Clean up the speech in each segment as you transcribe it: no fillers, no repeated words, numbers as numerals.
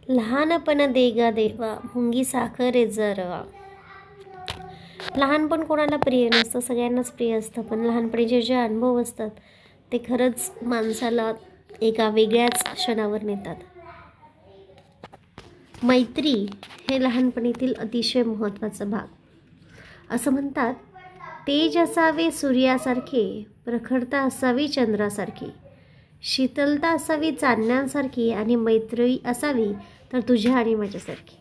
लहानपण देगा देवा मुंगी साखरे जरवा. लहानपण कोणाला प्रिय नसतं, सगळ्यांनाच प्रिय असतं. पण लहानपणीचे जे अनुभव असतात ते खरंच माणसाला एका वेगळ्याच क्षणावर नेतात. मैत्री हे लहानपणीतील अतिशय महत्त्वाचा भाग. असं म्हणतात, तेज असावे सूर्यासारखे, प्रखरता असावी चंद्रासारखी, शीतलता असावी चांदण्यासारखी आणि मैत्री असावी तर तुझ्या आणि माझ्यासारखी.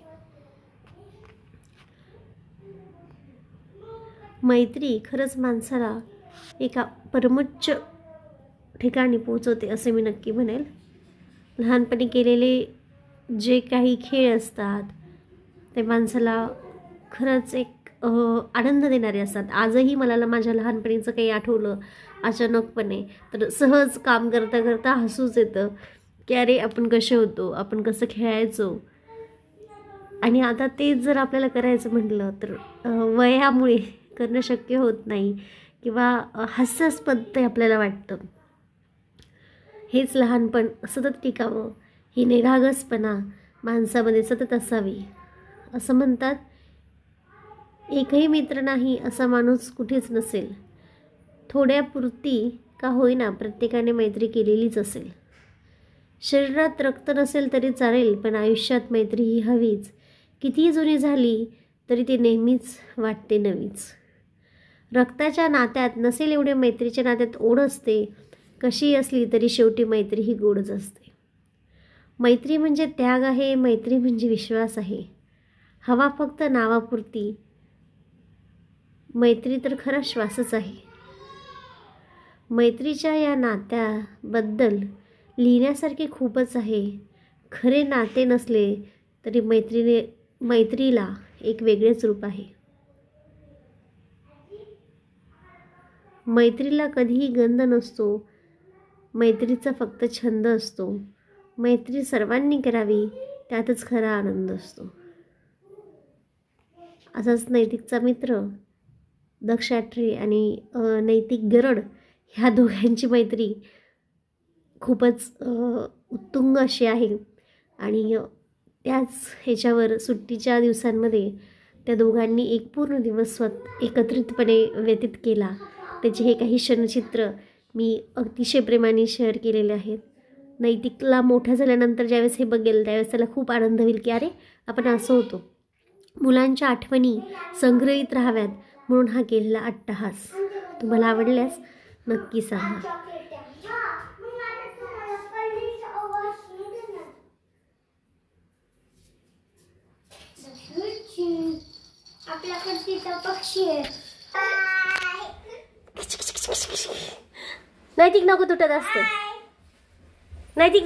मैत्री खरंच माणसाला एका परमोच्च ठिकाणी पोहोचवते असे मी नक्की म्हणेल. लहानपणी केलेले जे काही खेळ असतात ते माणसाला खरंच एक आनंद देणारे असतात. आजही मला माझ्या लहानपणीचं काही आठवलं अचानकपणे तर सहज काम करता करता हसूच येतं की अरे आपण कसे होतो, आपण कसं खेळायचो. आणि आता तेच जर आपल्याला करायचं म्हटलं तर वयामुळे करणं शक्य होत नाही किंवा हास्यास्पद ते आपल्याला वाटतं. हेच लहानपण सतत टिकावं, ही निरागसपणा माणसामध्ये सतत असावी. असं म्हणतात, एकही मित्र नाही असा माणूस कुठेच नसेल, थोड्यापुरती का होईना प्रत्येकाने मैत्री केलेलीच असेल. शरीरात रक्त नसेल तरी चालेल, पण आयुष्यात मैत्री ही हवीच. कितीही जुनी झाली तरी ती नेहमीच वाटते नवीच. रक्ताच्या नात्यात नसेल एवढे मैत्रीच्या नात्यात ओढ असते. कशी असली तरी शेवटी मैत्री ही गोडच असते. मैत्री म्हणजे त्याग आहे, मैत्री म्हणजे विश्वास आहे. हवा फक्त नावापुरती, मैत्री तर खरा श्वासच आहे. मैत्रीच्या या नात्याबद्दल लिहिण्यासारखे खूपच आहे. खरे नाते नसले तरी मैत्रीला एक वेगळेच रूप आहे. मैत्रीला कधीही गंध नसतो, मैत्रीचा फक्त छंद असतो. मैत्री सर्वांनी करावी, त्यातच खरा आनंद असतो. असाच नैतिकचा मित्र दक्ष आठरे आणि नैतिक गरड ह्या दोघांची मैत्री खूपच उत्तुंग अशी आहे. आणि त्याच ह्याच्यावर सुट्टीच्या दिवसांमध्ये त्या दोघांनी एक पूर्ण दिवस एकत्रितपणे व्यतीत केला. त्याचे हे काही क्षणचित्र मी अतिशय प्रेमाने शेअर केलेले आहेत. नैतिकला मोठ्या झाल्यानंतर ज्यावेळेस हे बघेल त्यावेळेस त्याला खूप आनंद होईल की अरे आपण असं होतो. मुलांच्या आठवणी संग्रहित राहाव्यात म्हणून हा केलेला अट्टहास तुम्हाला आवडल्यास नक्की सांगा. आपल्याकडे पक्षी आहे. नैतिक नको तुटत असतं. नैतिक